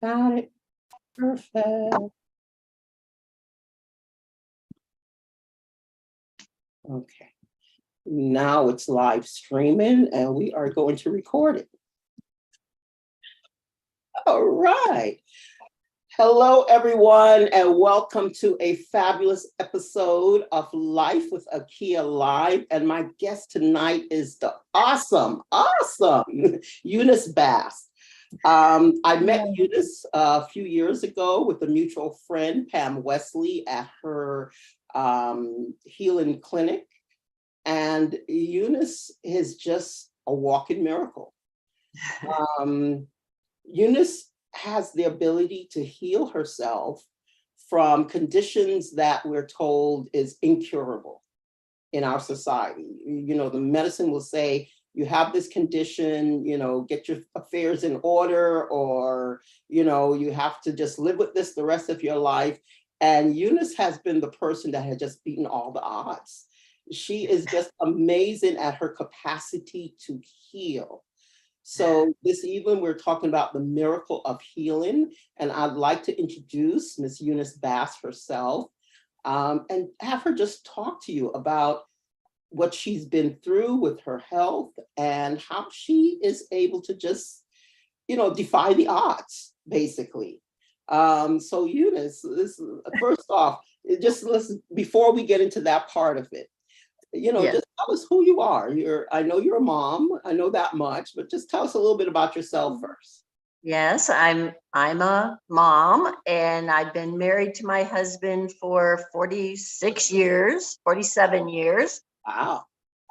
Got it. Perfect. Okay. Now it's live streaming and we are going to record it. All right. Hello, everyone, and welcome to a fabulous episode of Life with Akia Live. And my guest tonight is the awesome Eunice Bass. I met Eunice a few years ago with a mutual friend, Pam Wesley, at her healing clinic. And Eunice is just a walking miracle. Eunice has the ability to heal herself from conditions that we're told is incurable in our society. You know, the medicine will say, you have this condition, you know, get your affairs in order, or, you know, you have to just live with this the rest of your life. And Eunice has been the person that has just beaten all the odds. She is just amazing at her capacity to heal. So this evening, we're talking about the miracle of healing, and I'd like to introduce Miss Eunice Bass herself and have her just talk to you about what she's been through with her health and how she is able to just, you know, defy the odds, basically. So Eunice, first off, just listen, before we get into that part of it, you know, just tell us who you are. I know you're a mom, I know that much, but just tell us a little bit about yourself first. Yes, I'm a mom, and I've been married to my husband for 46 years, 47 years. Wow.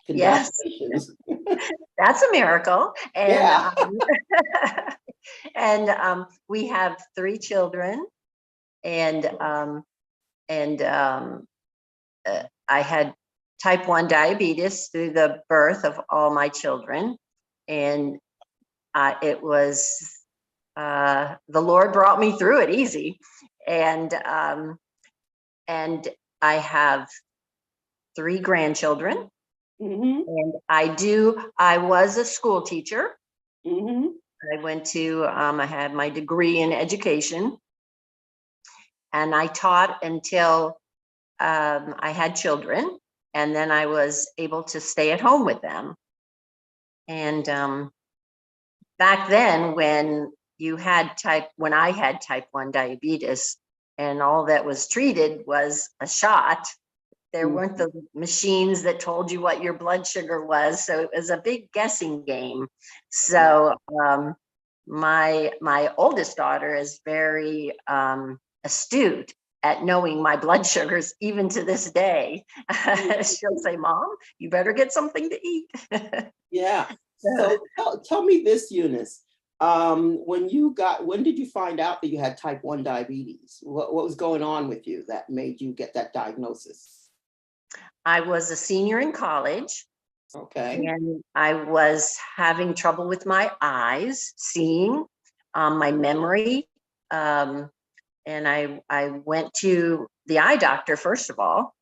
Congratulations. Yes. That's a miracle. And and we have 3 children, and I had type 1 diabetes through the birth of all my children. And it was, the Lord brought me through it easy. And I have 3 grandchildren. And I was a school teacher. I went to, I had my degree in education. And I taught until I had children. And then I was able to stay at home with them. And back then, when I had type 1 diabetes, and all that was treated was a shot, there weren't the machines that told you what your blood sugar was. So it was a big guessing game. So my oldest daughter is very astute at knowing my blood sugars, even to this day. She'll say, "Mom, you better get something to eat." Yeah. So tell me this, Eunice. When did you find out that you had type 1 diabetes? What was going on with you that made you get that diagnosis? I was a senior in college. Okay. And I was having trouble with my eyes, seeing, my memory. And I went to the eye doctor, first of all,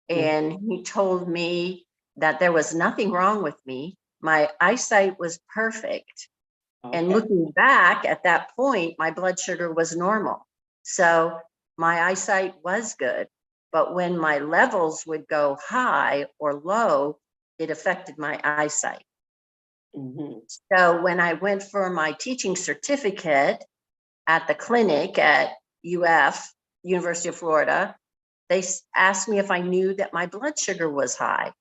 and he told me that there was nothing wrong with me. My eyesight was perfect. Okay. And looking back at that point, my blood sugar was normal. So my eyesight was good. But when my levels would go high or low, it affected my eyesight. So when I went for my teaching certificate at the clinic at UF, University of Florida, they asked me if I knew that my blood sugar was high.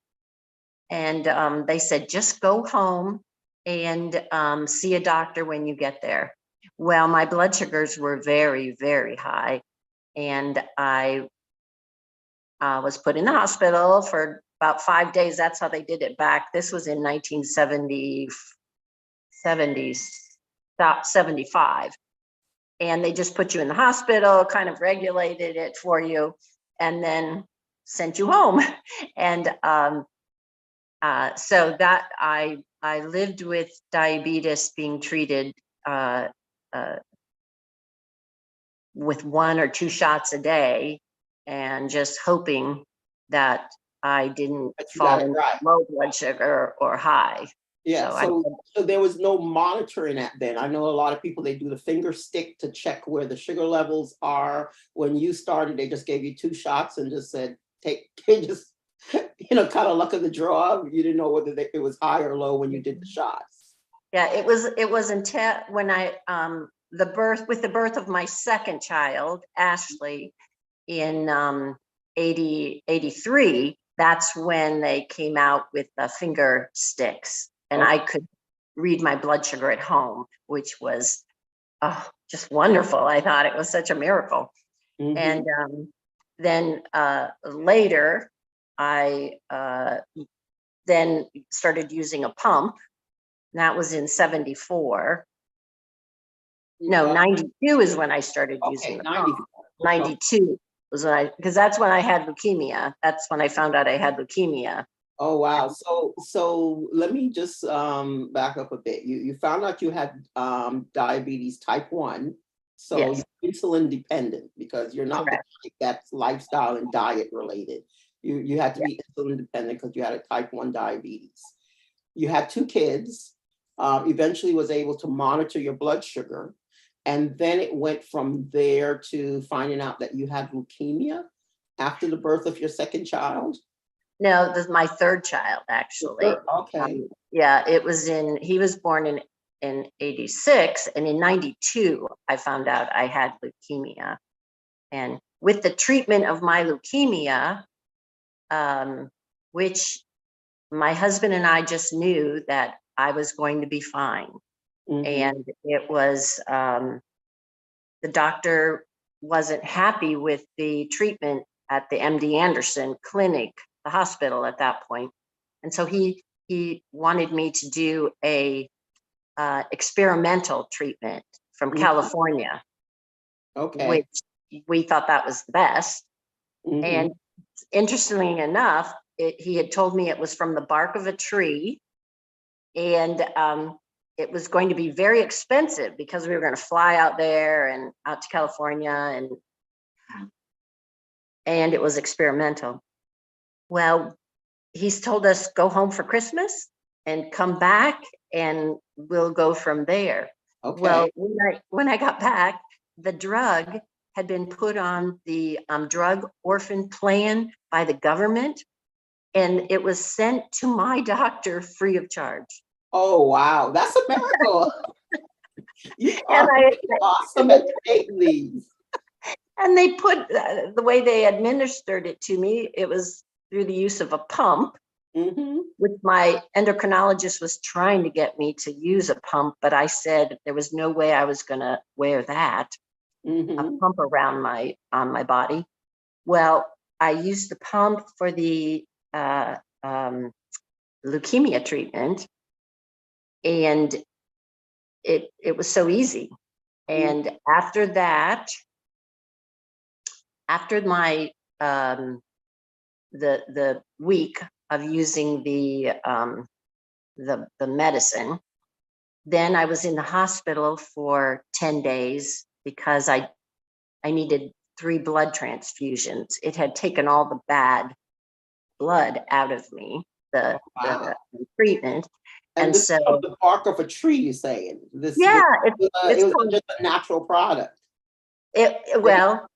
And they said, just go home and see a doctor when you get there. Well, my blood sugars were very, very high. And I was put in the hospital for about 5 days. That's how they did it back. This was in 1975. And they just put you in the hospital, kind of regulated it for you, and then sent you home. And so that I lived with diabetes, being treated with 1 or 2 shots a day, and just hoping that I didn't fall into low blood sugar or high. Yeah, So I so there was no monitoring at then. I know a lot of people, they do the finger stick to check where the sugar levels are. When you started, they just gave you 2 shots and just said, take, just, kind of luck of the draw. You didn't know whether it was high or low when you did the shots. yeah, it was until when I with the birth of my second child, Ashley, in 83, that's when they came out with the finger sticks, and Okay. I could read my blood sugar at home, which was just wonderful. I thought it was such a miracle. Mhm. And then later, I then started using a pump. And that was in 74. No, 92 is when I started using Okay, the pump. 94. 92 was when because that's when I had leukemia. That's when I found out I had leukemia. Oh, wow. So let me just back up a bit. You found out you had diabetes type 1. So Yes, you're insulin dependent because you're not the correct. type that's lifestyle and diet related. You had to Yeah. be insulin dependent because you had a type 1 diabetes. You had 2 kids, eventually was able to monitor your blood sugar. And then it went from there to finding out that you had leukemia after the birth of your second child. No, this is my third child, The actually. third- Okay. Yeah, he was born in 86, and in 92, I found out I had leukemia. And with the treatment of my leukemia, which my husband and I just knew that I was going to be fine. Mhm. And it was, the doctor wasn't happy with the treatment at the MD Anderson clinic, the hospital at that point. And so he wanted me to do a experimental treatment from Mhm. California, Okay. which we thought that was the best. Mhm. And interestingly enough, he had told me it was from the bark of a tree, and it was going to be very expensive because we were going to fly out there and out to California, and it was experimental. Well, he's told us go home for Christmas and come back, and we'll go from there. Okay. Well, when I got back, the drug had been put on the drug orphan plan by the government, and it was sent to my doctor free of charge. Oh, wow. That's a miracle. You And are awesome at creating these. they put the way they administered it to me, it was through the use of a pump, Mhm. which my endocrinologist was trying to get me to use a pump, but I said there was no way I was going to wear that, a Mhm. pump around on my body. Well, I used the pump for the leukemia treatment, and it was so easy. Mhm. And after that, after my the week of using the medicine, then I was in the hospital for 10 days because I needed 3 blood transfusions. It had taken all the bad blood out of me, Oh, wow. the treatment. And And this is so, from the bark of a tree, you're saying? yeah, It it's was called just a natural product. Yeah. well,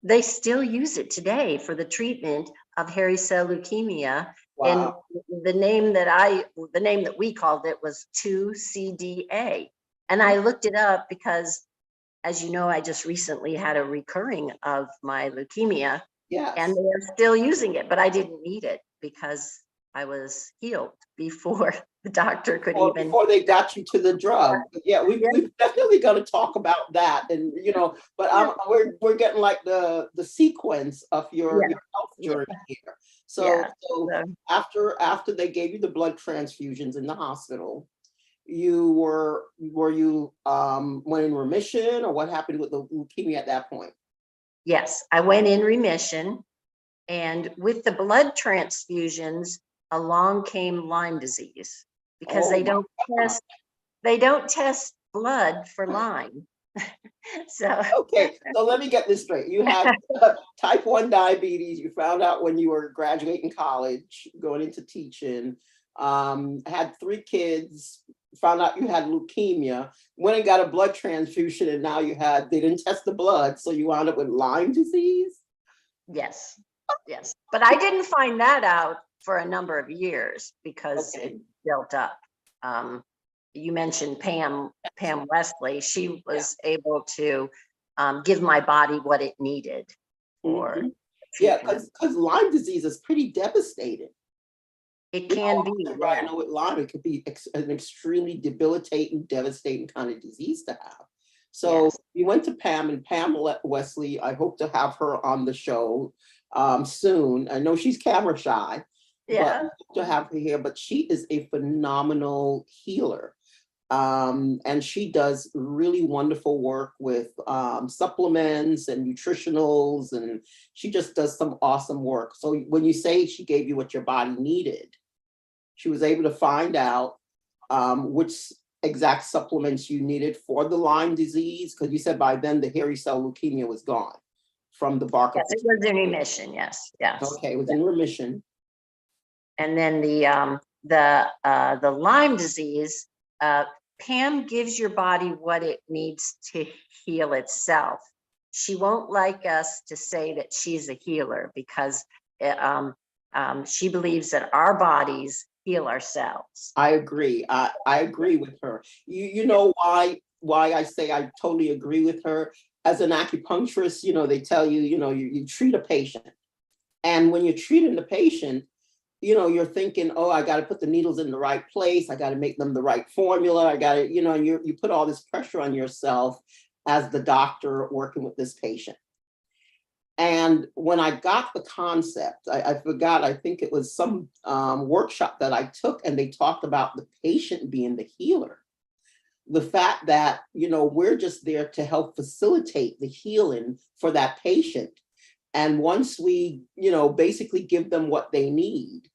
they still use it today for the treatment of hairy cell leukemia. And Wow. the name that we called it was 2-CDA. And I looked it up because, as you know, I just recently had a recurring of my leukemia, and Yes. they are still using it, but I didn't need it because I was healed before the doctor could Or even. before they got you to the drug. But yeah, Yeah, we've definitely got to talk about that. And but yeah, we're getting like the sequence of your yeah, health yeah, journey here. So yeah. so So, after they gave you the blood transfusions in the hospital, you were you went in remission, or what happened with the leukemia at that point? yes, I went in remission, and with the blood transfusions, along came Lyme disease because Oh my God. they don't test blood for Lyme. So Okay, so let me get this straight. You had type 1 diabetes. You found out when you were graduating college, going into teaching. had 3 kids, found out you had leukemia, went and got a blood transfusion, and now they didn't test the blood, so you wound up with Lyme disease. Yes, yes. But I didn't find that out for a number of years because Okay. it built up. You mentioned Pam Wesley. She was able to give my body what it needed for Mhm. Yeah, treatment. because Lyme disease is pretty devastating. It You know, can be, everybody I yeah. know with Lyme, it could be an extremely debilitating, devastating kind of disease to have. So Yes. we went to Pam, and Pam Wesley, I hope to have her on the show soon. I know she's camera shy, but Yeah. we hope to have her here. But she is a phenomenal healer. And she does really wonderful work with supplements and nutritionals, and she just does some awesome work. So when you say she gave you what your body needed, she was able to find out which exact supplements you needed for the Lyme disease, because you said by then the hairy cell leukemia was gone from the bark Yes, of the it was in remission. Yes, yes. okay, it was in remission. And then the Lyme disease, Pam gives your body what it needs to heal itself. She won't like us to say that she's a healer because she believes that our bodies heal ourselves. I agree. I agree with her. You know why I say I totally agree with her. As an acupuncturist, they tell you, you treat a patient. And when you're treating the patient, you're thinking, oh, I got to put the needles in the right place. I got to make them the right formula. I got to, and you put all this pressure on yourself as the doctor working with this patient. And when I got the concept, I forgot, I think it was some workshop that I took, and they talked about the patient being the healer. The fact that, we're just there to help facilitate the healing for that patient. And once we, basically give them what they need,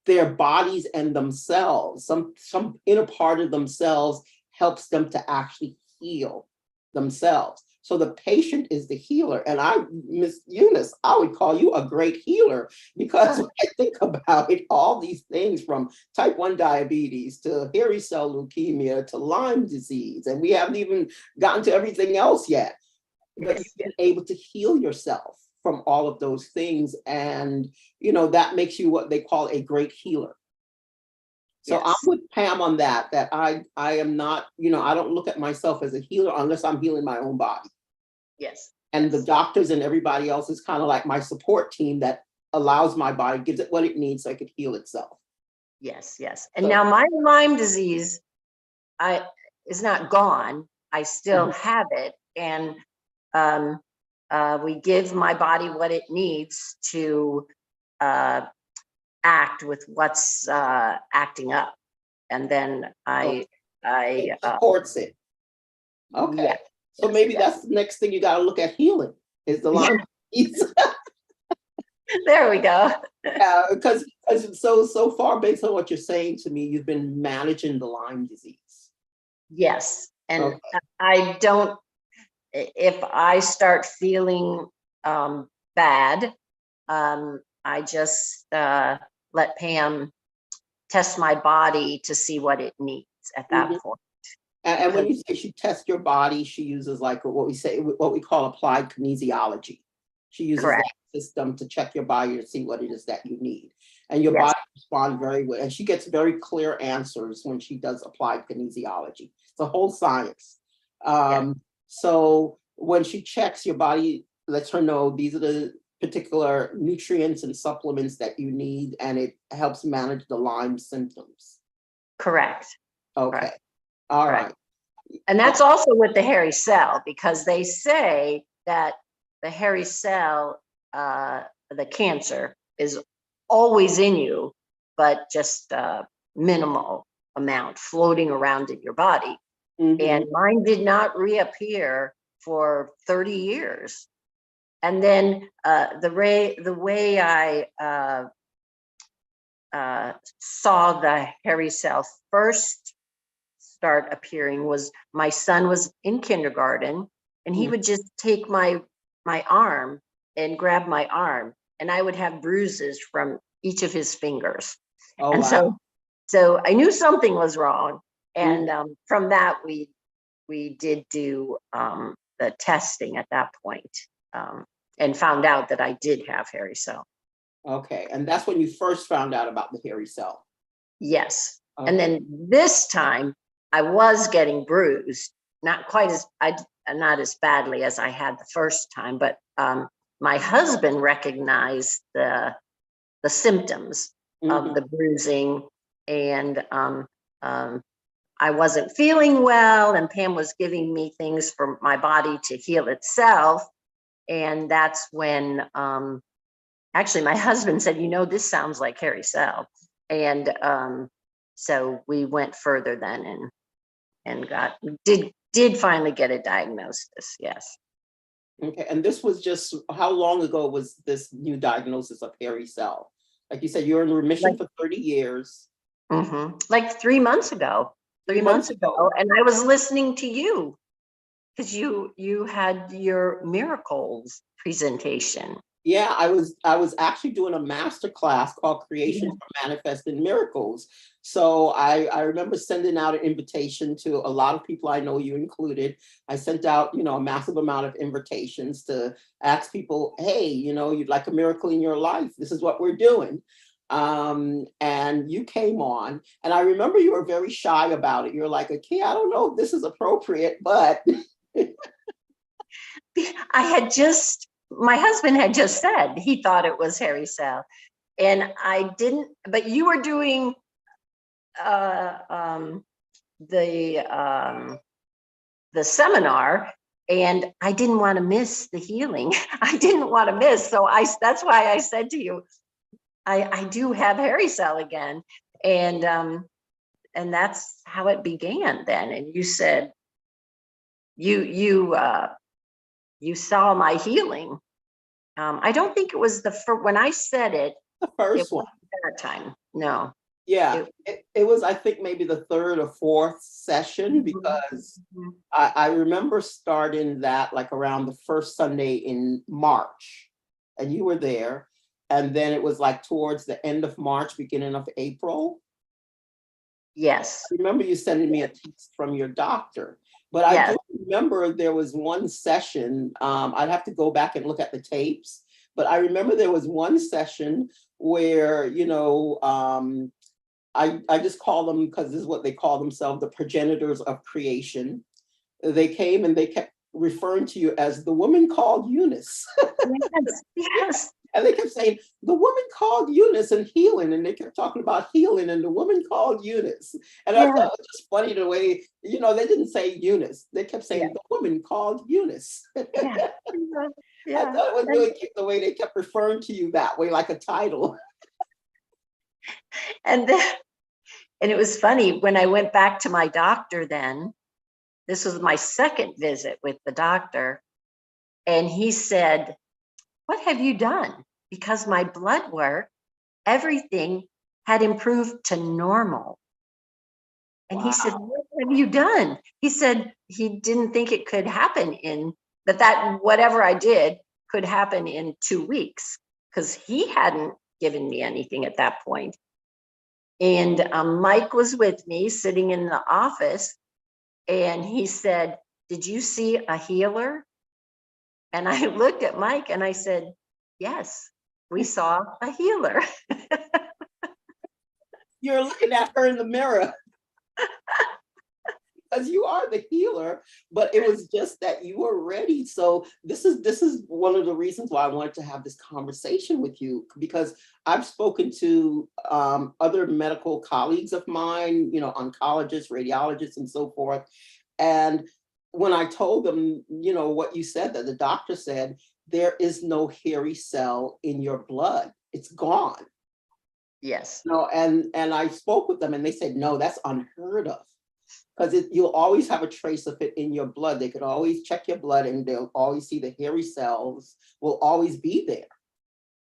their bodies and themselves, some inner part of themselves helps them to actually heal themselves. So the patient is the healer. And Miss Eunice, I would call you a great healer, because when I think about it, all these things from type 1 diabetes to hairy cell leukemia to Lyme disease, and we haven't even gotten to everything else yet, but Yes, you've been able to heal yourself from all of those things. And, that makes you what they call a great healer. So I'm yes, with Pam on that I am not, I don't look at myself as a healer unless I'm healing my own body. yes, And the yes, doctors and everybody else is kind of like my support team that allows my body, gives it what it needs so it could heal itself. yes, yes. And So now my Lyme disease, is not gone. I still have it, and um, we give my body what it needs to act with what's acting up, and then okay, I it supports it. yeah, Okay. So yes, it maybe does. that's the next thing you got to look at healing is the Yeah, Lyme disease. there we go. Because so far, based on what you're saying to me, you've been managing the Lyme disease. Yes, and Okay. I don't. If I start feeling bad, I just let Pam test my body to see what it needs at that Mhm. point. And when Because you say she tests your body, she uses like what we call applied kinesiology. She uses correct, that system to check your body to see what it is that you need. And your yes, body responds very well. And she gets very clear answers when she does applied kinesiology. It's a whole science. yes, So when she checks your body, lets her know these are the particular nutrients and supplements that you need, and it helps manage the Lyme symptoms. correct, Okay. correct, All correct. right. And that's also with the hairy cell, because they say that the hairy cell, the cancer, is always in you, but just minimal amount floating around in your body. Mhm. And mine did not reappear for 30 years. And then the way I saw the hairy cell first start appearing was my son was in kindergarten, and he Mm. would just take my arm and grab my arm, and I would have bruises from each of his fingers. Oh, And wow. so I knew something was wrong. Mm, And from that, we did do the testing at that point, and found out that I did have hairy cell. okay. And that's when you first found out about the hairy cell. Yes. And Okay. then this time I was getting bruised, not quite as not as badly as I had the first time, but my husband recognized the symptoms of Mhm. the bruising, and I wasn't feeling well, and Pam was giving me things for my body to heal itself. And that's when actually my husband said, this sounds like hairy cell. And so we went further then, and did finally get a diagnosis. Yes. Okay. And this was just how long ago was this new diagnosis of hairy cell? Like you said, you're in remission Like, for 30 years. like 3 months ago. 3 months ago. And I was listening to you because you had your miracles presentation. Yeah, I was actually doing a master class called Creation for Manifesting Miracles. So I remember sending out an invitation to a lot of people I know, you included. I sent out, a massive amount of invitations to ask people, hey, you'd like a miracle in your life. This is what we're doing. And you came on, and I remember you were very shy about it. You're like, okay, I don't know if this is appropriate, but My husband had just said he thought it was hairy cell, and I didn't, but you were doing uh, um, the seminar, and I didn't want to miss the healing. I didn't want to miss. So that's why I said to you, I do have hairy cell again. And that's how it began then. And you said, you saw my healing. I don't think it was when I said it, the it first one. wasn't that time. No. Yeah, It, it was, I think, maybe the third or fourth session, because Mhm. I remember starting that like around the first Sunday in March, and you were there. And then it was like towards the end of March, beginning of April. Yes. I remember you sending me a text from your doctor. But I Yes. do remember there was one session, I'd have to go back and look at the tapes, but I remember there was one session where, I just call them, because this is what they call themselves, the progenitors of creation. They came and they kept referring to you as the woman called Eunice. Yes. Yes. And they kept saying, the woman called Eunice and healing. And they kept talking about healing and the woman called Eunice. And I Yes. thought it was just funny the way, they didn't say Eunice. They kept saying, the woman called Eunice. Yeah. Yeah. I Yeah. thought it was really cute the way they kept referring to you that way, like a title. And then, and it was funny when I went back to my doctor then, this was my second visit with the doctor, and he said, what have you done? Because my blood work, everything had improved to normal. And he said, Wow. what have you done? He said he didn't think it could happen that whatever I did could happen in 2 weeks, because he hadn't given me anything at that point. And Mike was with me sitting in the office, and he said, did you see a healer? And I looked at Mike and I said, yes, we saw a healer. You're looking at her in the mirror, because you are the healer, but it was just that you were ready. So this is one of the reasons why I wanted to have this conversation with you, because I've spoken to other medical colleagues of mine, oncologists, radiologists, and so forth. And when I told them, what you said, that the doctor said, there is no hairy cell in your blood. It's gone. Yes. And I spoke with them and they said, no, that's unheard of, because you'll always have a trace of it in your blood. They could always check your blood and they'll always see the hairy cells will always be there.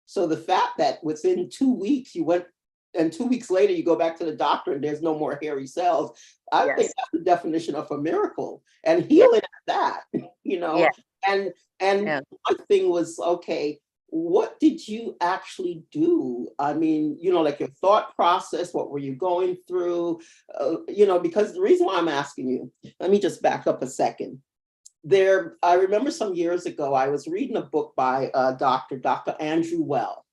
So the fact that within 2 weeks you went, and 2 weeks later you go back to the doctor and there's no more hairy cells, I think Yes. that's the definition of a miracle, and Yes. healing at that, you know. Yes. And Yes. my thing was, okay, what did you actually do? I mean, like your thought process, what were you going through? Because the reason why I'm asking you, let me just back up a second. I remember some years ago, I was reading a book by Dr. Andrew Well.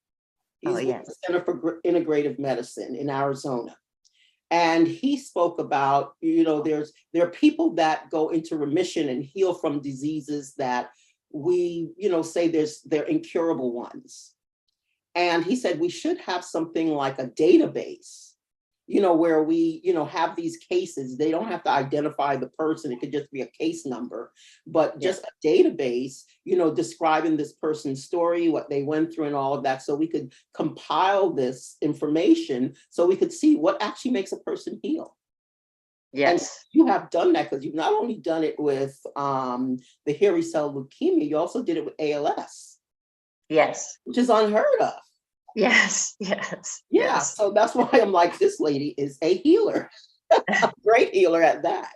Oh, He's with yes. the Center for Integrative Medicine in Arizona. And he spoke about, there are people that go into remission and heal from diseases that we, say they're incurable ones. And he said we should have something like a database, where we, have these cases. They don't have to identify the person. It could just be a case number, but just a database, describing this person's story, what they went through and all of that. So we could compile this information so we could see what actually makes a person heal. And Yes. you have done that because you've not only done it with the hairy cell leukemia, you also did it with ALS, Yes. which is unheard of. Yes. Yes. Yeah, Yes. so that's why I'm like, this lady is a healer, a great healer at that.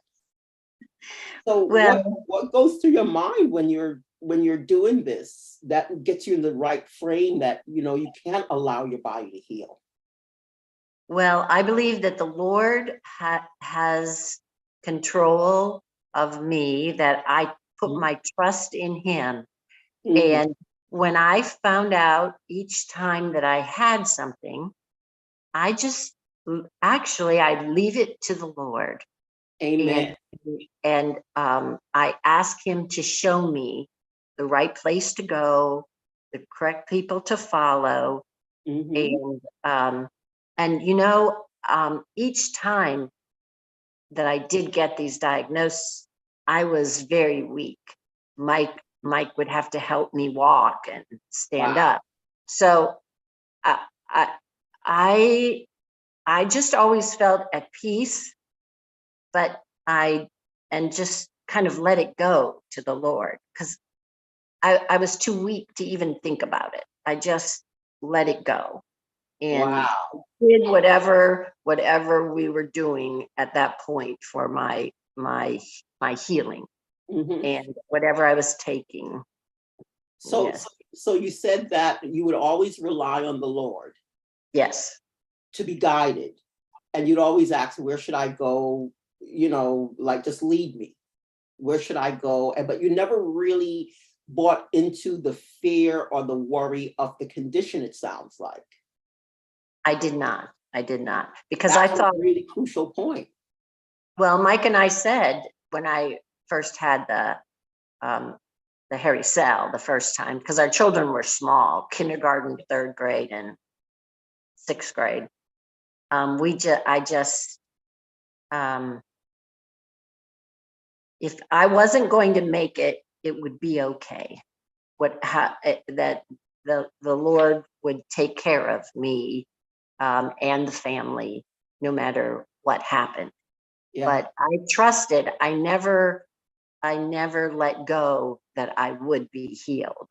So Well, what goes through your mind when you're doing this that gets you in the right frame that you can't allow your body to heal? well, I believe that the Lord has control of me, that I put my trust in Him. Mhm. And when I found out each time that I had something, I just actually I'd leave it to the Lord. Amen. And I ask Him to show me the right place to go, the correct people to follow, Mhm. and each time that I did get these diagnoses, I was very weak. Mike would have to help me walk and stand Wow. up. So I I I I just always felt at peace, but I and just kind of let it go to the Lord, because I was too weak to even think about it. I just let it go and Wow. did whatever we were doing at that point for my healing Mhm. and whatever I was taking. So, Yes. so so you said that you would always rely on the Lord Yes. to be guided, and you'd always ask, where should I go? Like, just lead me. Where should I go? But you never really bought into the fear or the worry of the condition, it sounds like. I did not. I did not. Because I That's a thought, really crucial point. well, Mike and I said when I first had um, the hairy cell the first time, because our children were small, kindergarten, third grade, and sixth grade. I just, if I wasn't going to make it, it would be okay. That the Lord would take care of me and the family, no matter what happened. Yeah. But I trusted. I never let go that I would be healed.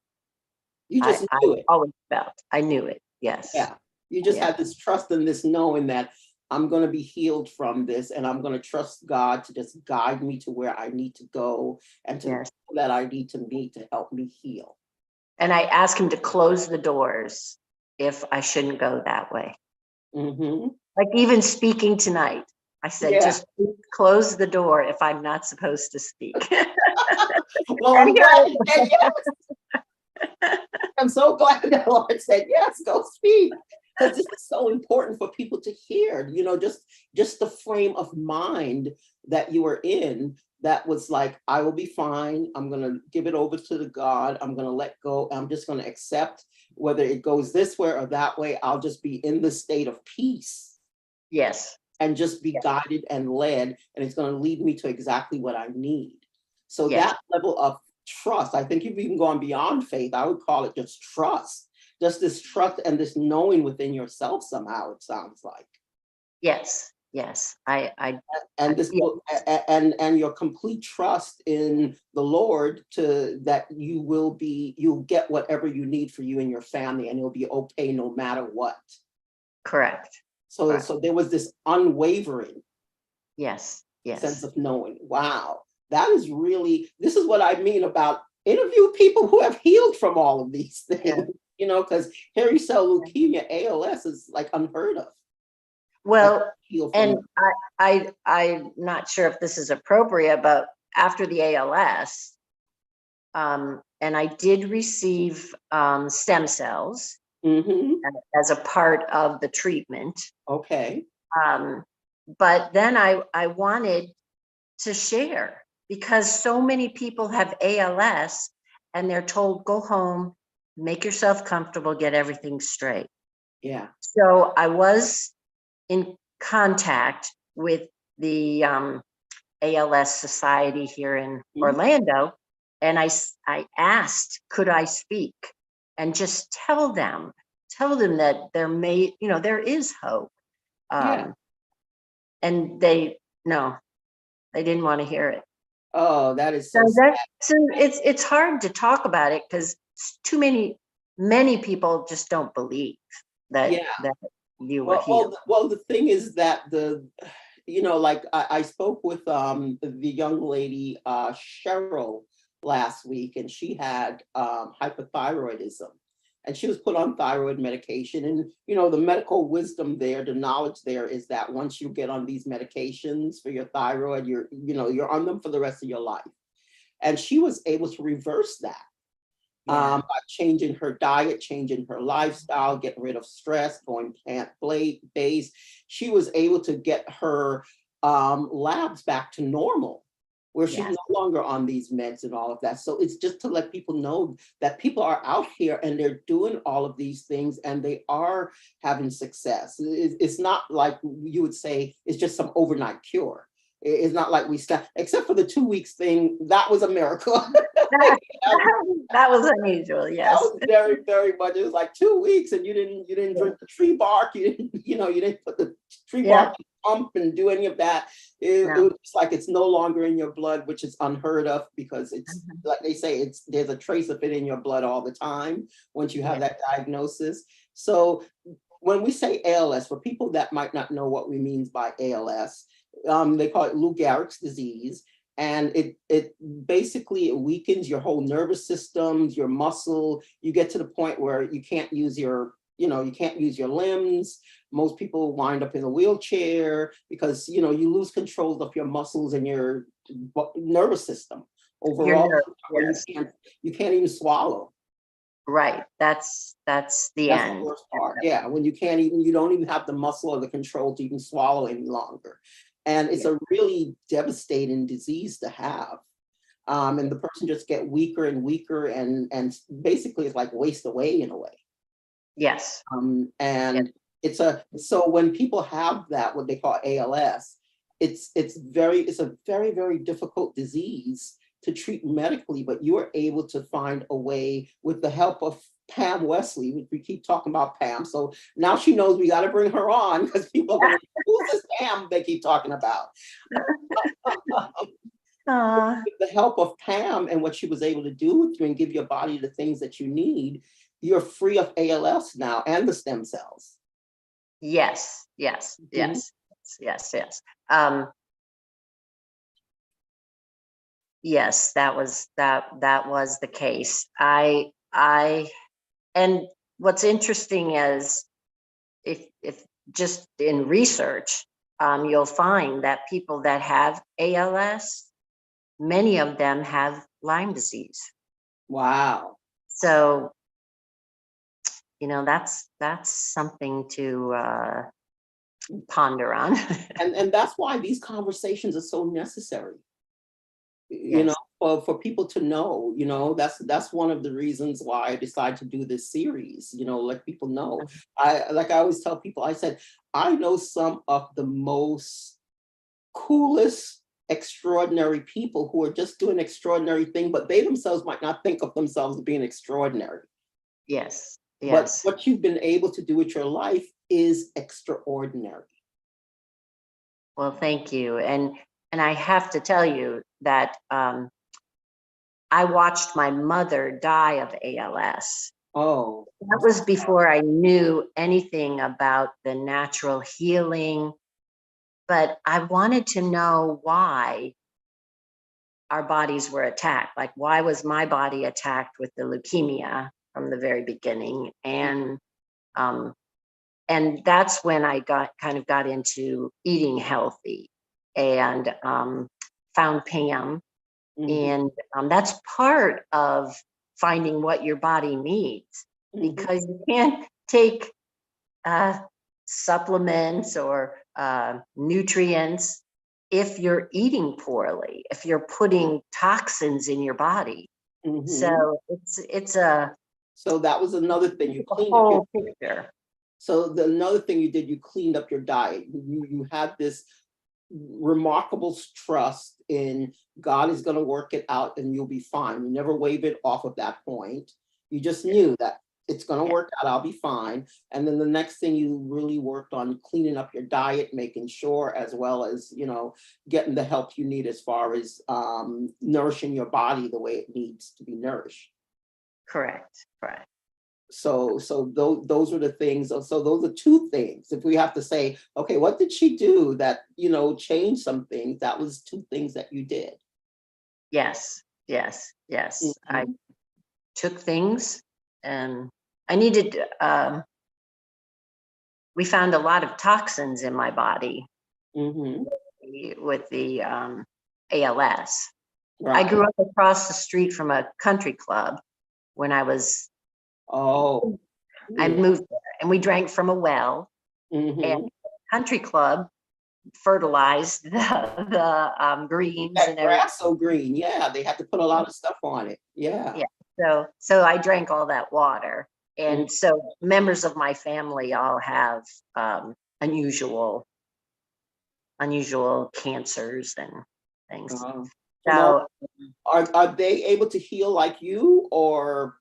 You I, just I knew it. always felt. I knew it. Yes. Yeah. You just Yeah. had this trust and this knowing that I'm going to be healed from this, and I'm going to trust God to just guide me to where I need to go and to the Yes. people that I need to meet to help me heal. And I asked him to close the doors if I shouldn't go that way. Hmm. Like even speaking tonight, I said, Yeah. just please close the door if I'm not supposed to speak. Well, And I'm here I glad you said yes. I'm so glad that the Lord said, yes, go speak. Because this is so important for people to hear, just the frame of mind that you were in, that was like, I will be fine. I'm going to give it over to the God. I'm going to let go. I'm just going to accept whether it goes this way or that way. I'll just be in the state of peace yes. and just be guided and led. And it's going to lead me to exactly what I need. So Yes. that level of trust, I think you've even gone beyond faith. I would call it just trust, just this trust and this knowing within yourself somehow, it sounds like. Yes. Yes. And this Yeah, and your complete trust in the Lord to that you'll get whatever you need for you and your family, and you'll be okay no matter what. correct. So Correct. so there was this unwavering Yes. sense Yes. of knowing, wow, this is what I mean about interview people who have healed from all of these Yeah. things. you know, because hairy cell leukemia, ALS, is like unheard of. Like, Well, heal and from. I'm not sure if this is appropriate, but after the ALS, and I did receive stem cells Mhm. as a part of the treatment. Okay. Um, but then I wanted to share because so many people have ALS and they're told, go home, make yourself comfortable, get everything straight. Yeah. So I was in contact with the ALS Society here in Mhm. Orlando, and I asked, could I speak and just tell them that there is hope. Yeah. Um, and they didn't want to hear it. Oh, that is So so sad. it's hard to talk about it because many people just don't believe that Yeah. you were Well, healed. the thing is that you know, like I spoke with the young lady Cheryl last week, and she had hypothyroidism, and she was put on thyroid medication. And you know, the medical wisdom there, the knowledge there is that once you get on these medications for your thyroid, you're on them for the rest of your life. And she was able to reverse that Yeah. by changing her diet, changing her lifestyle, getting rid of stress, going plant-based. She was able to get her labs back to normal, where she's Yes. no longer on these meds and all of that. So it's just to let people know that people are out here and they're doing all of these things and they are having success. It's not like you would say it's just some overnight cure. It's not like we stop, except for the 2 weeks thing. That was a miracle. That was unusual. That Yes. was very, very much. It was like 2 weeks, and you didn't drink the tree bark. You didn't put the tree bark Yeah. in the pump and do any of that. It No. was just like it's no longer in your blood, which is unheard of because it's Mhm. like they say, there's a trace of it in your blood all the time once you have Yeah. that diagnosis. So when we say ALS, for people that might not know what we mean by ALS, they call it Lou Gehrig's disease, and it basically it weakens your whole nervous systems, your muscle. You get to the point where you can't use your limbs. Most people wind up in a wheelchair because you lose control of your muscles and your nervous system Your overall, nerve. where Yes. you can't even swallow. Right. That's the That's the end. worst part. Yeah, when you don't even have the muscle or the control to even swallow any longer. And it's Yeah. a really devastating disease to have. And the person just get weaker and weaker and basically it's like waste away in a way. Yes. Yes. And so when people have that, what they call ALS, it's a very, very difficult disease to treat medically, but you are able to find a way with the help of Pam Wesley. We keep talking about Pam. So now she knows we got to bring her on because people are going to, who's this Pam they keep talking about? Uh, With the help of Pam and what she was able to do with you and give your body the things that you need, you're free of ALS now and the stem cells. yes. Yes. Mhm. Yes. Yes. Yes. Um, yes. That was the case. And what's interesting is if just in research, you'll find that people that have ALS, many of them have Lyme disease. Wow. So, that's something to ponder on. And that's why these conversations are so necessary. Yes. For people to know, that's one of the reasons why I decided to do this series, let people know. I always tell people, I said, I know some of the most coolest, extraordinary people who are just doing extraordinary thing, but they themselves might not think of themselves as being extraordinary. Yes. But Yes. what you've been able to do with your life is extraordinary. Well, thank you. And I have to tell you that I watched my mother die of ALS. Oh, That was before I knew anything about the natural healing, but I wanted to know why our bodies were attacked. Like, why was my body attacked with the leukemia? from the very beginning. Um, and that's when I kind of got into eating healthy and found Pam. Mhm, And that's part of finding what your body needs, mhm, because you can't take uh, supplements or nutrients if you're eating poorly, if you're putting toxins in your body. mhm. So it's a So that was another thing, you cleaned up your, whole picture. so the another thing you did, you cleaned up your diet. You had this remarkable trust in God is going to work it out and you'll be fine. You never wavered off of that point. You just knew that it's going to Yeah, work out, I'll be fine. And then the next thing you really worked on cleaning up your diet, making sure, as well as, getting the help you need as far as nourishing your body the way it needs to be nourished. correct, correct. So those are the things. So those are two things. If we have to say, okay, what did she do that, changed some things? That was two things that you did. Yes, yes, yes. I Mhm, took things and I needed, we found a lot of toxins in my body mhm, with the ALS. I right. grew up across the street from a country club when Oh, I yeah. moved there, and we drank from a well, and Mhm. country club fertilized the greens That and everything. grass so green. Yeah, they have to put a lot of stuff on it. Yeah. Yeah. So I drank all that water. Mm, And so members of my family all have um, unusual, unusual cancers and things. so now, So are they able to heal like you, or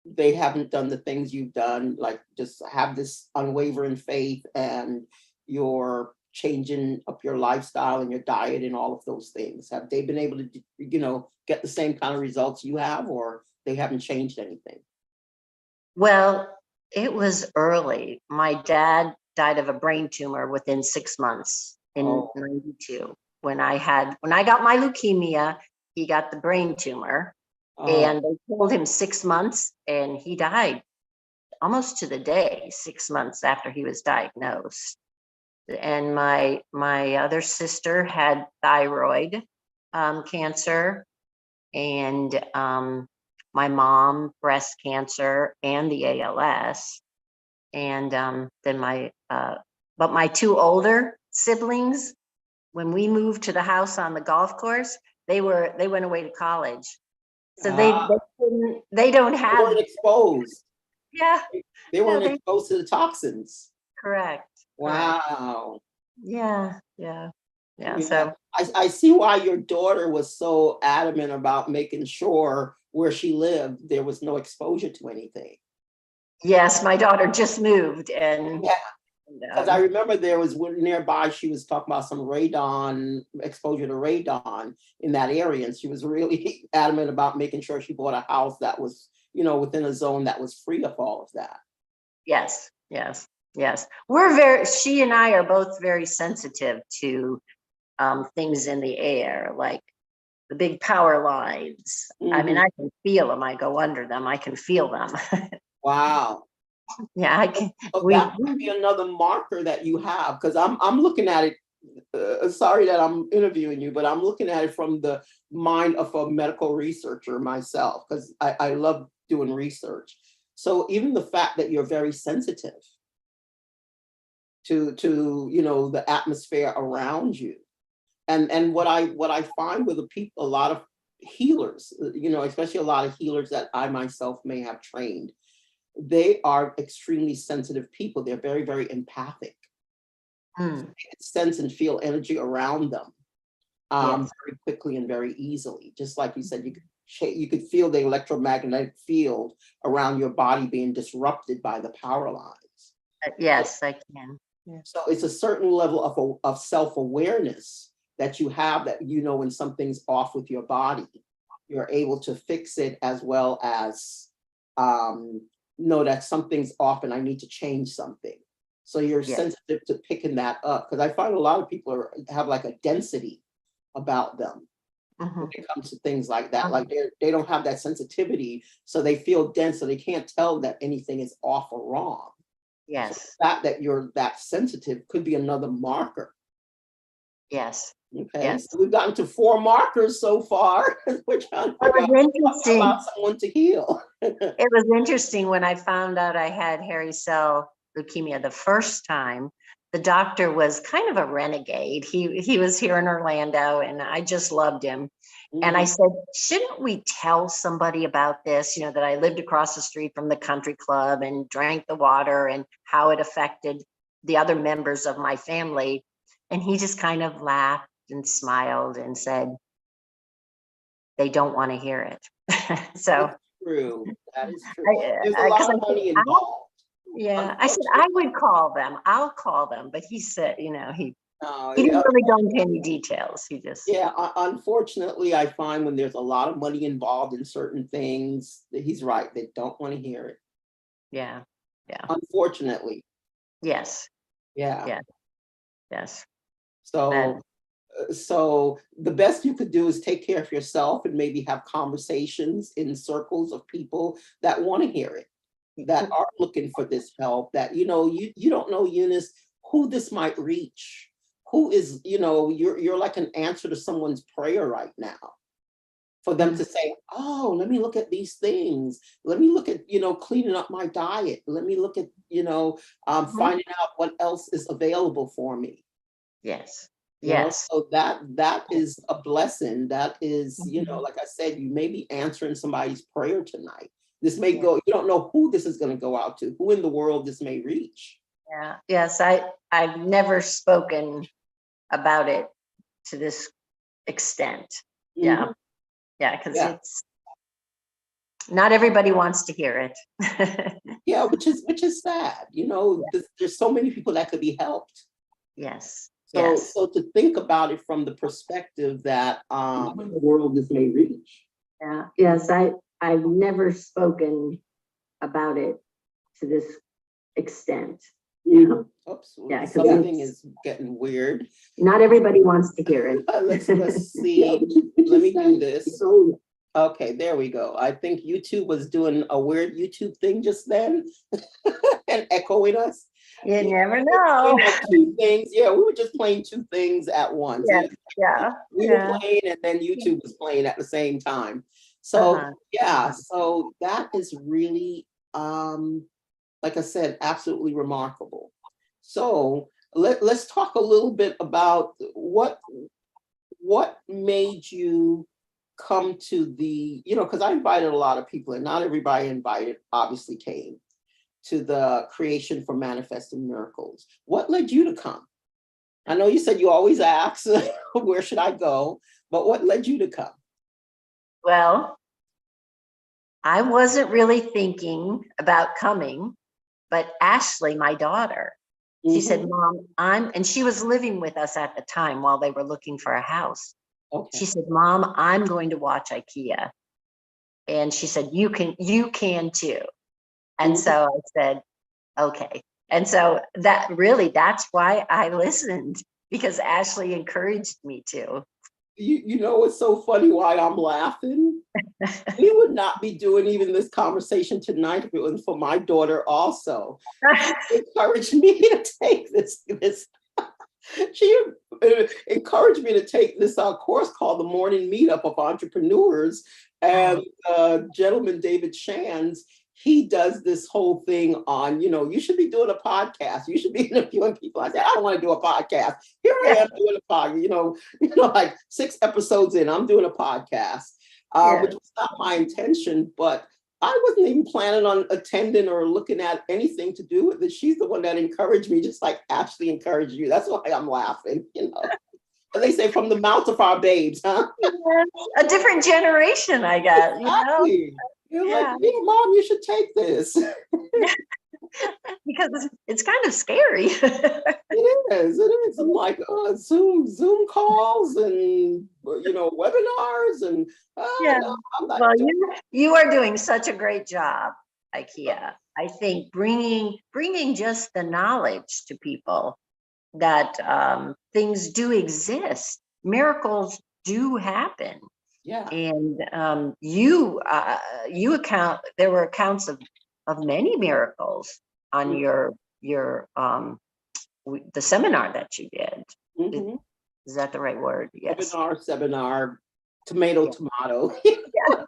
they haven't done the things you've done, like just have this unwavering faith and you're changing up your lifestyle and your diet and all of those things? Have they been able to, get the same kind of results you have, or they haven't changed anything? well, it was early. My dad died of a brain tumor within 6 months in Oh, 92. When I got my leukemia, he got the brain tumor, oh, and they told him 6 months, and he died almost to the day, 6 months after he was diagnosed. And my other sister had thyroid cancer, and my mom breast cancer and the ALS. And then but my two older siblings, when we moved to the house on the golf course, they went away to college, so ah, they don't they have. weren't exposed. Yeah, They yeah, weren't they exposed to the toxins. correct, correct. Wow. Yeah, yeah, yeah. Yeah, So I see why your daughter was so adamant about making sure where she lived, there was no exposure to anything. yes, my daughter just moved, and Yeah, because I um, remember there was one nearby, she was talking about some radon, exposure to radon in that area. And she was really adamant about making sure she bought a house that was, within a zone that was free of all of that. yes, yes, yes. We're very. She and I are both very sensitive to things in the air, like the big power lines. I mean, Mhm. I can feel them. I go under them. I can feel them. Wow. Yeah, I can. So that might be another marker that you have, because I'm looking at it. Sorry that I'm interviewing you, but I'm looking at it from the mind of a medical researcher myself, because I love doing research. So even the fact that you're very sensitive to the atmosphere around you, and what I find with the people, a lot of healers, especially a lot of healers that I myself may have trained, they are extremely sensitive people. They're very, very empathic, Mm, sense and feel energy around them yes, very quickly and very easily. Just like you said, you could feel the electromagnetic field around your body being disrupted by the power lines. yes, I can. Yeah. So it's a certain level of self-awareness that you have, that when something's off with your body, you're able to fix it, as well as um, know that something's off and I need to change something. So you're Yeah. sensitive to picking that up, because I find a lot of people have like a density about them. Hmm. when it comes to things like that. Like they don't have that sensitivity, so they feel dense, so they can't tell that anything is off or wrong. So Yes. the fact that you're that sensitive could be another marker. Yes. Okay, Yes. so we've gotten to 4 markers so far. We're trying to It figure out was how to interesting. allow someone to heal. It was interesting when I found out I had hairy cell leukemia the first time. The doctor was kind of a renegade. He was here in Orlando, and I just loved him. And I Mhm. said, shouldn't we tell somebody about this? You know, that I lived across the street from the country club and drank the water and how it affected the other members of my family. And he just kind of laughed and smiled and said, they don't want to hear it. So It's true. That is true. There's a because lot I of money said, involved. yeah, I said I Unfortunately, would call them. I'll call them, but he said, you know, no, he didn't really go into any details. He just, yeah, unfortunately, I find when there's a lot of money involved in certain things, that he's right. They don't want to hear it. yeah, yeah, Unfortunately, yes, yeah. yeah, yes. That So, so the best you could do is take care of yourself and maybe have conversations in circles of people that want to hear it, that are looking for this help. That you don't know, Eunice, who this might reach. Who is, you're like an answer to someone's prayer right now. For them Mhm, to say, oh, let me look at these things. Let me look at, cleaning up my diet. Let me look at, mhm. finding out what else is available for me. Yes, yes. So that is a blessing. That is, Mhm. like I said, you may be answering somebody's prayer tonight. This may Yeah, go, you don't know who this is going to go out to, who in the world this may reach. yeah, yes. I've never spoken about it to this extent. Yeah, Mhm. yeah, because Yeah. it's not everybody wants to hear it. Yeah, which is sad. Yeah. There's so many people that could be helped. Yes, So, yes. so to think about it from the perspective that the world this may reach. Yeah, yes, I've never spoken about it to this extent. Mhm. Oops, Yeah, because something is getting weird. not everybody wants to hear it. Let's see. Let me do this. So, okay, there we go. I think YouTube was doing a weird YouTube thing just then and echoing us. You Yeah, never we were know. playing like 2 things. Yeah, we were just playing 2 things at once. Yes, yeah, We were yeah. playing and then YouTube was playing at the same time. So Uh-huh. yeah, Uh-huh. so that is really like I said, absolutely remarkable. So let's talk a little bit about what made you come to because I invited a lot of people and not everybody invited obviously came to the creation for manifesting miracles. What led you to come? I know you said you always ask, where should I go? But what led you to come? Well, I wasn't really thinking about coming, but Ashley, my daughter, she said, Mhm. Mom, and she was living with us at the time while they were looking for a house. She Okay. said, Mom, I'm going to watch IKEA. And she said, you can too. And Mhm. so I said, okay. And so that's why I listened, because Ashley encouraged me to. You know what's so funny why I'm laughing? We would not be doing even this conversation tonight if it wasn't for my daughter also. She encouraged me to take this. She encouraged me to take this course called the Morning Meetup of Entrepreneurs. And gentleman David Shands, he does this whole thing on, you should be doing a podcast. You should be interviewing people. I said, I don't want to do a podcast. Here I Yeah, am doing a podcast. Like 6 episodes in, I'm doing a podcast, yeah. which was not my intention, but I wasn't even planning on attending or looking at anything to do with it. She's the one that encouraged me, just like Ashley encouraged you. That's why I'm laughing. And they say from the mouth of our babes, huh? Yes, a different generation, I got. Exactly. You're like, Yeah, yeah, mom, you should take this. yeah, because it's kind of scary. It is. It is. I'm like Zoom calls and webinars and Yeah. no, I'm Well, not doing. you are doing such a great job, IKEA. I think bringing just the knowledge to people that things do exist. Miracles do happen. Yeah. And there were accounts of many miracles on your the seminar that you did. Is, Mm-hmm. is that the right word? Yes. Seminar, tomato, Yeah. tomato. Yeah.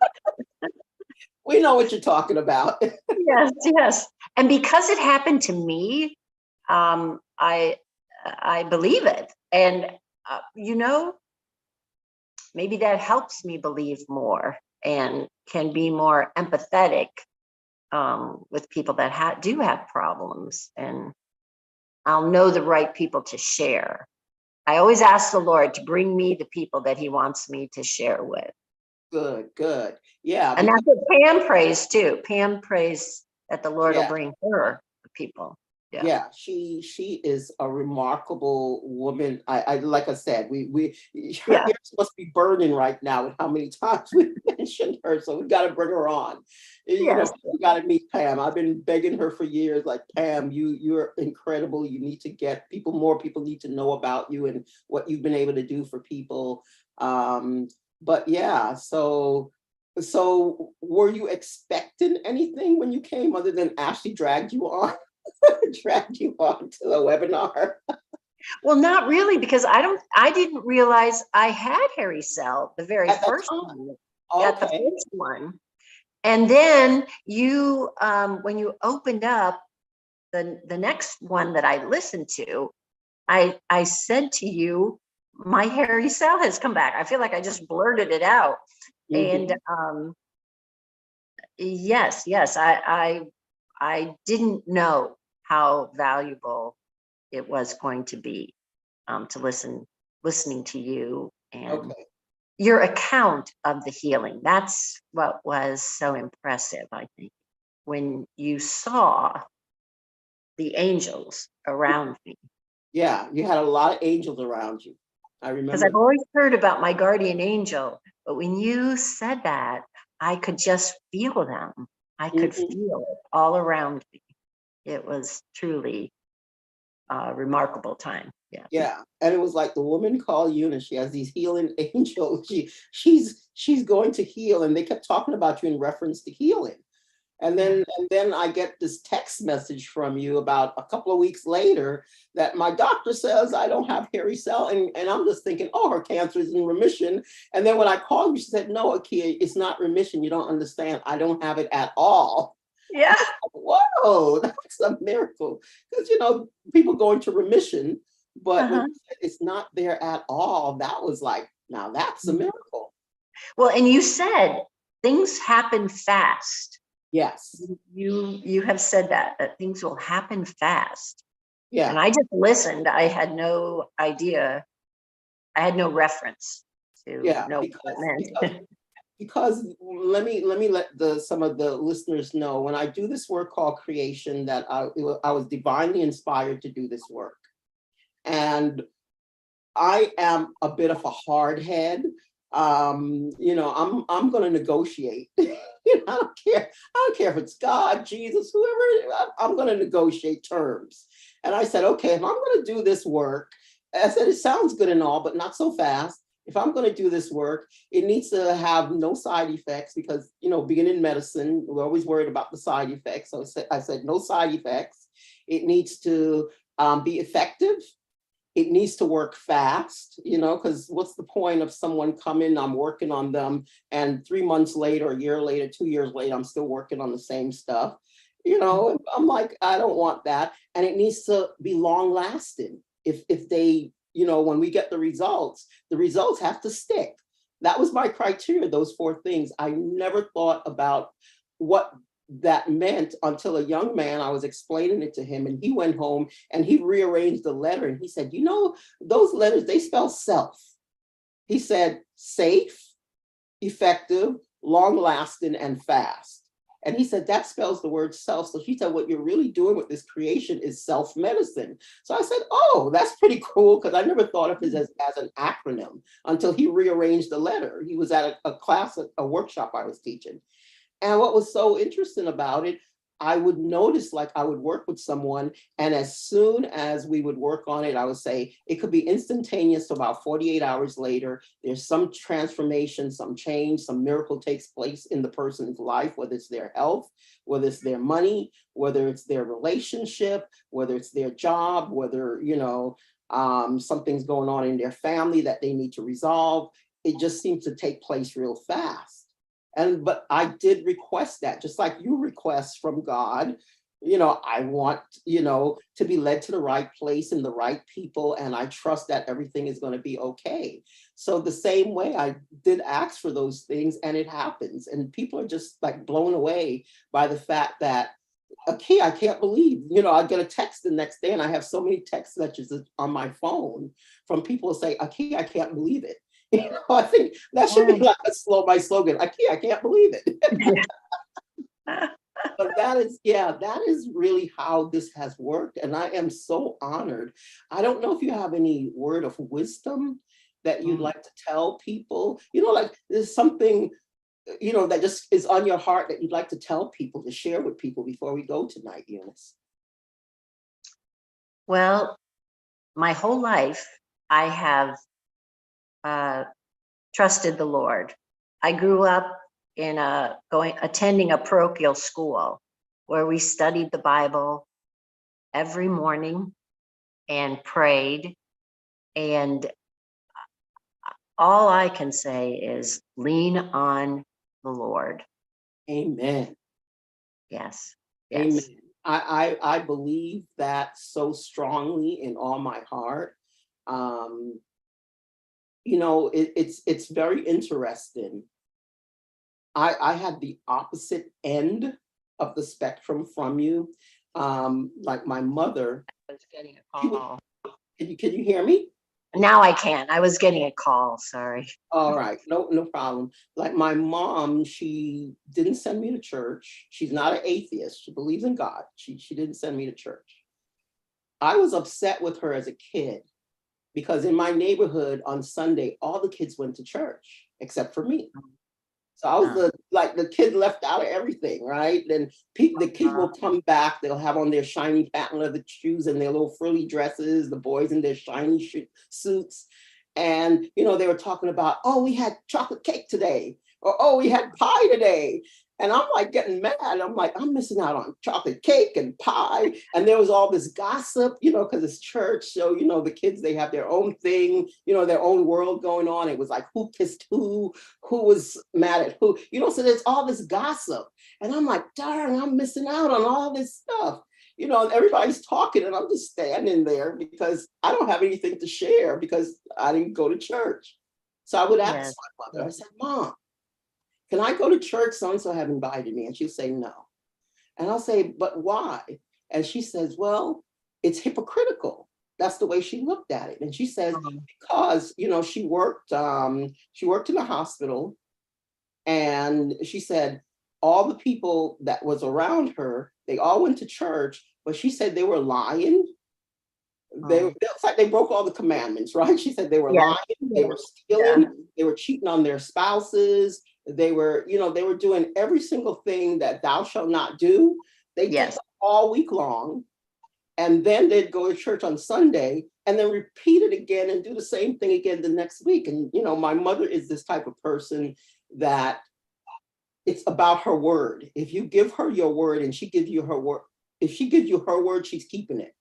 We know what you're talking about. Yes, yes. And because it happened to me, I believe it. And maybe that helps me believe more and can be more empathetic with people that do have problems, and I'll know the right people to share. I always ask the Lord to bring me the people that He wants me to share with. Good, good. Yeah, And because that's what Pam prays too. Pam prays that the Lord will yeah, bring her the people. Yeah. yeah, she is a remarkable woman. I like I said, we her Yeah. ears must be burning right now with how many times we mentioned her. So we got to bring her on. Yes. You got to meet Pam. I've been begging her for years. Like, Pam, you're incredible. You need to get people. More people need to know about you and what you've been able to do for people. But yeah, so were you expecting anything when you came other than Ashley dragged you on? Dragged you on to the webinar? Well, not really, because I didn't realize I had hairy cell the very At that first time? one, at the Okay. first one. And then when you opened up the next one that I listened to, I said to you, my hairy cell has come back. I feel like I just blurted it out. And Mhm. yes, I didn't know how valuable it was going to be to listening to you and Okay. your account of the healing. That's what was so impressive, I think, when you saw the angels around me. Yeah, you had a lot of angels around you. I Because remember I've that. always heard about my guardian angel, but when you said that, I could just feel them. I could Mhm. feel it all around me. It was truly a remarkable time. Yeah. Yeah, and it was like the woman called Eunice. She has these healing angels. She's going to heal, and they kept talking about you in reference to healing. Yeah. And then I get this text message from you about a couple of weeks later that my doctor says I don't have hairy cell, and I'm just thinking, oh, her cancer is in remission. And then when I called you, she said, no, Akia, it's not remission. You don't understand. I don't have it at all. Yeah. Whoa, that's a miracle. Because people go into remission, but when Uh-huh. you said it's not there at all, that was like, now that's a miracle. Well, and you said things happen fast. Yes. You have said that things will happen fast. And Yeah. I just listened. I had no idea. I had no reference to Yeah. know what Because it because meant. because let me let the some of the listeners know, when I do this work called creation, that I was divinely inspired to do this work. And I am a bit of a hard head. I'm going to negotiate. I don't care if it's God, Jesus, whoever. I'm going to negotiate terms. And I said, okay, if I'm going to do this work, I said it sounds good and all, but not so fast. If I'm going to do this work, it needs to have no side effects, because being in medicine, we're always worried about the side effects. So I said no side effects. It needs to be effective. It needs to work fast, because what's the point of someone coming, I'm working on them, and 3 months later, a year later, 2 years later, I'm still working on the same stuff. I'm like, I don't want that. And it needs to be long lasting. If they, when we get the results have to stick. That was my criteria, those four things. I never thought about what that meant until a young man, I was explaining it to him, and he went home and he rearranged the letter, and he said, those letters, they spell self. He said safe, effective, long lasting, and fast. And he said that spells the word self. So he said, what you're really doing with this creation is self medicine. So I said, oh, that's pretty cool, because I never thought of it as an acronym until he rearranged the letter. He was at a class, a workshop I was teaching. And what was so interesting about it, I would notice, like I would work with someone, and as soon as we would work on it, I would say it could be instantaneous. So about 48 hours later, there's some transformation, some change, some miracle takes place in the person's life, whether it's their health, whether it's their money, whether it's their relationship, whether it's their job, whether, something's going on in their family that they need to resolve. It just seems to take place real fast. But I did request that, just like you request from God. I want, to be led to the right place and the right people, and I trust that everything is going to be okay. So the same way I did ask for those things, and it happens. And people are just like blown away by the fact that, okay, I can't believe, I get a text the next day, and I have so many text messages on my phone from people who say, okay, I can't believe it. I think that should be like my slogan. I can't believe it. But that is really how this has worked. And I am so honored. I don't know if you have any word of wisdom that you'd like to tell people, like there's something, that just is on your heart that you'd like to tell people, to share with people before we go tonight, Eunice. Well, my whole life, I have trusted the Lord. I grew up in attending a parochial school where we studied the Bible every morning and prayed. And all I can say is lean on the Lord. Amen. Yes. Amen. Yes. I believe that so strongly in all my heart. It's very interesting. I had the opposite end of the spectrum from you. Like my mother. I was getting a call. Can you hear me? Now I can. I was getting a call. Sorry. All right, no problem. Like my mom, she didn't send me to church. She's not an atheist. She believes in God. She didn't send me to church. I was upset with her as a kid because in my neighborhood on Sunday, all the kids went to church except for me. So I was the kid left out of everything, right? Then the kids will come back. They'll have on their shiny patent leather shoes and their little frilly dresses. The boys in their shiny suits. And, they were talking about, oh, we had chocolate cake today. Or, oh, we had pie today. And I'm like getting mad. I'm like, I'm missing out on chocolate cake and pie. And there was all this gossip, because it's church. So, the kids, they have their own thing, their own world going on. It was like, who kissed who was mad at who, so there's all this gossip. And I'm like, darn, I'm missing out on all this stuff. Everybody's talking and I'm just standing there because I don't have anything to share because I didn't go to church. So I would ask my mother, I said, Mom, can I go to church? So-and-so have invited me. And she'll say no. And I'll say, but why? And she says, well, it's hypocritical. That's the way she looked at it. And she says, because, she worked in the hospital. And she said, all the people that was around her, they all went to church, but she said they were lying. It's like they broke all the commandments, right? She said they were lying, they were stealing, they were cheating on their spouses. They were, they were doing every single thing that thou shalt not do. They did that all week long. And then they'd go to church on Sunday and then repeat it again and do the same thing again the next week. And, my mother is this type of person that it's about her word. If you give her your word and she gives you her word, if she gives you her word, she's keeping it.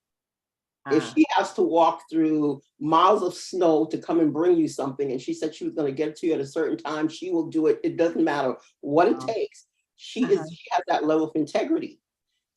If she has to walk through miles of snow to come and bring you something, and she said she was going to get it to you at a certain time, she will do it. It doesn't matter what it takes. She has that level of integrity.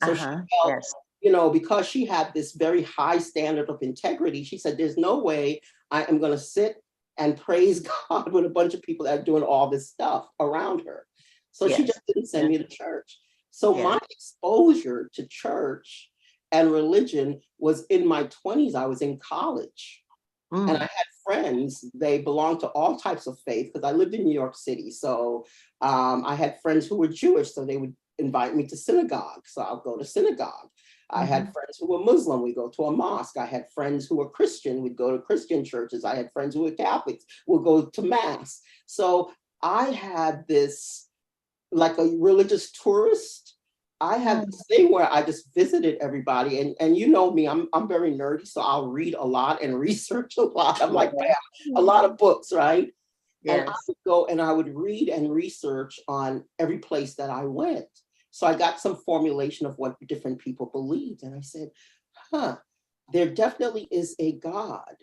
So she felt, because she had this very high standard of integrity, she said, there's no way I am going to sit and praise God with a bunch of people that are doing all this stuff around her. So she just didn't send me to church. So my exposure to church and religion was in my 20s. I was in college and I had friends, they belonged to all types of faith because I lived in New York City. So I had friends who were Jewish, so they would invite me to synagogue. So I'll go to synagogue. I had friends who were Muslim, we go to a mosque. I had friends who were Christian, we'd go to Christian churches. I had friends who were Catholics, we'd go to mass. So I had this, like a religious tourist I had this thing where I just visited everybody, and you know me, I'm very nerdy, so I'll read a lot and research a lot. I'm like, bam, a lot of books, right? And I Yes. would go and I would read and research on every place that I went. So I got some formulation of what different people believed. And I said, huh, there definitely is a God.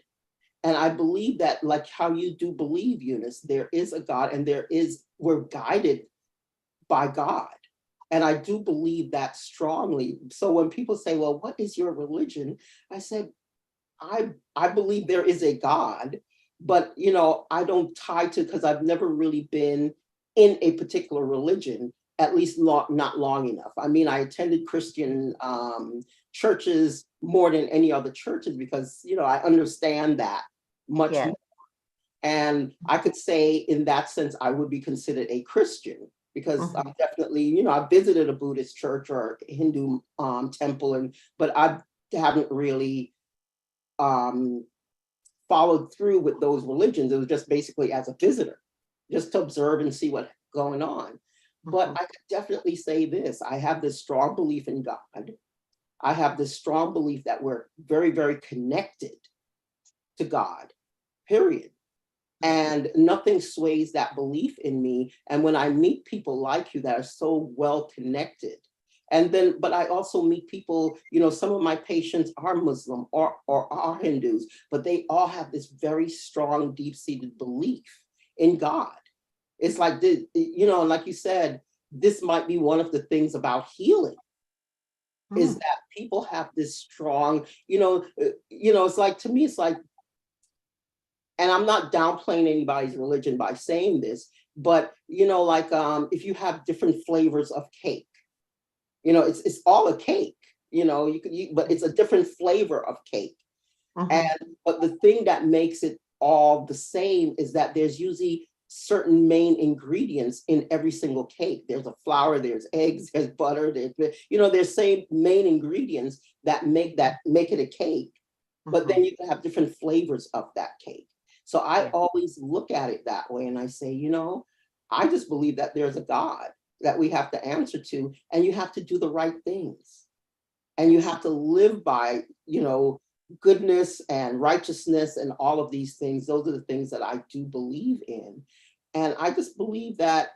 And I believe that, like how you do believe, Eunice, there is a God, and we're guided by God. And I do believe that strongly. So when people say, well, what is your religion? I said, I believe there is a God, but I don't tie to, because I've never really been in a particular religion, at least not long enough. I mean, I attended Christian churches more than any other churches because I understand that much Yes. more. And I could say in that sense, I would be considered a Christian because Mhm. I'm definitely, I visited a Buddhist church or a Hindu temple, but I haven't really um, followed through with those religions. It was just basically as a visitor, just to observe and see what's going on. But Mhm. I could definitely say this: I have this strong belief in God. I have this strong belief that we're very, very connected to God, period. And nothing sways that belief in me. And when I meet people like you that are so well connected, but I also meet people, some of my patients are Muslim or are Hindus, but they all have this very strong, deep-seated belief in God. It's like, like you said, this might be one of the things about healing is Mm. that people have this strong, it's like, to me, it's like, and I'm not downplaying anybody's religion by saying this, but like if you have different flavors of cake, it's all a cake, but it's a different flavor of cake. And Mhm. but the thing that makes it all the same is that there's usually certain main ingredients in every single cake. There's a flour, there's eggs, there's butter, there's same main ingredients that make it a cake. But Mhm. then you can have different flavors of that cake. So I Yeah. always look at it that way and I say, I just believe that there's a God that we have to answer to, and you have to do the right things. And you have to live by, goodness and righteousness and all of these things. Those are the things that I do believe in. And I just believe that,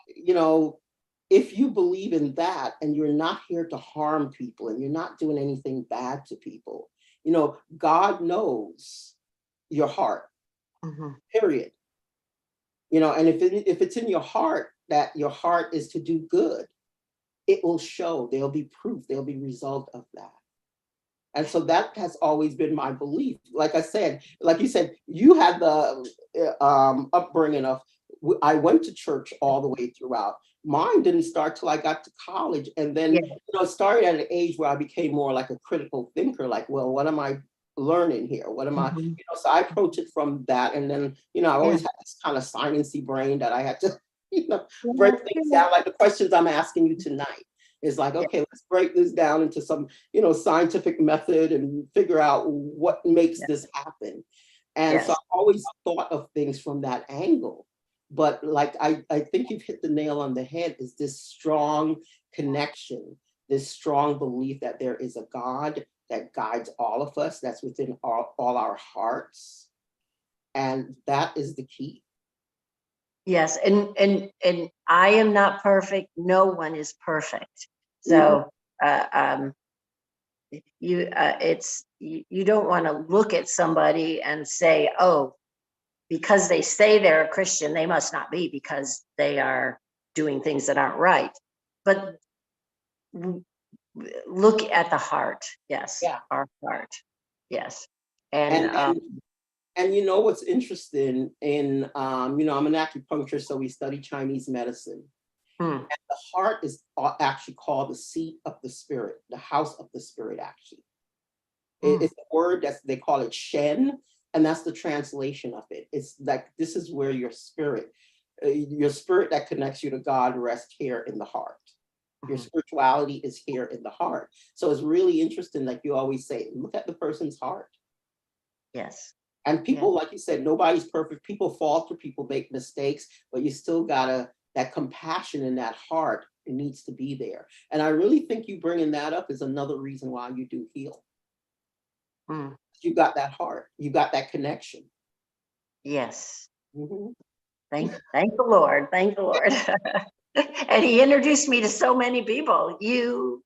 you know, if you believe in that and you're not here to harm people and you're not doing anything bad to people, God knows your heart, Mhm. period. And if it's in your heart that your heart is to do good, it will show. There'll be proof. There'll be result of that. And so that has always been my belief. Like I said, like you said, you had the upbringing of, I went to church all the way throughout. Mine didn't start till I got to college. And then, Yeah. it started at an age where I became more like a critical thinker, like, well, what am I learning here? What am I, Mhm. so I approach it from that. And then, I Yeah. always had this kind of sciencey brain that I had to, break Yeah. things down, like the questions I'm asking you tonight. Is like, Yeah. okay, let's break this down into some scientific method and figure out what makes Yeah. this happen. And so Yes. I've always thought of things from that angle. But like I think you've hit the nail on the head, is this strong connection, this strong belief that there is a God that guides all of us, that's within all our hearts. And that is the key. Yes. And I am not perfect. No one is perfect. Mhm. So you don't want to look at somebody and say, oh, because they say they're a Christian, they must not be, because they are doing things that aren't right. But look at the heart. Yes, Yeah. our heart. Yes. And And and what's interesting in I'm an acupuncturist, so we study Chinese medicine. hmm, The heart is actually called the seat of the spirit, the house of the spirit, actually. hmm, It's a word they call it Shen, and that's the translation of it. It's like, this is where your spirit that connects you to God rests here in the heart. Your hmm, spirituality is here in the heart. So it's really interesting, like you always say, look at the person's heart. yes. And Yeah. people, like you said, nobody's perfect. People falter, people make mistakes, but you still gotta, that compassion in that heart It needs to be there. And I really think you bringing that up is another reason why you do heal. Mm, You got that heart, you got that connection. yes. Mhm. Thank the Lord. Thank the Lord. And he introduced me to so many people, you,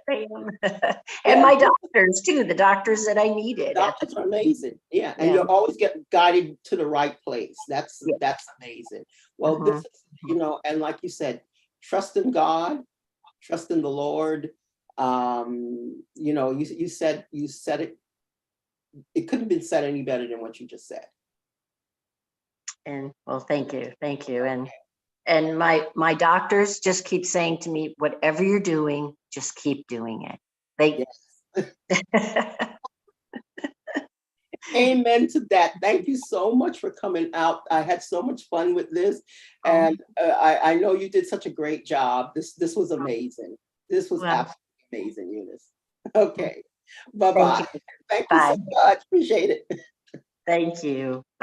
Pam, and Yeah, my doctors too, the doctors that I needed at the doctors are amazing. Yeah, and yeah. you'll always get guided to the right place. Yeah. That's amazing. Well, this Mhm. is, and like you said, trust in God, trust in the Lord. You said it. It couldn't have been said any better than what you just said. And well, thank you. And my doctors just keep saying to me, whatever you're doing, just keep doing it. They Yes. Amen to that. Thank you so much for coming out. I had so much fun with this, and I know you did such a great job. This was amazing. This was well, absolutely amazing, Eunice. Okay, bye thank you. bye. Thank you so Bye. much. Appreciate it. Thank you.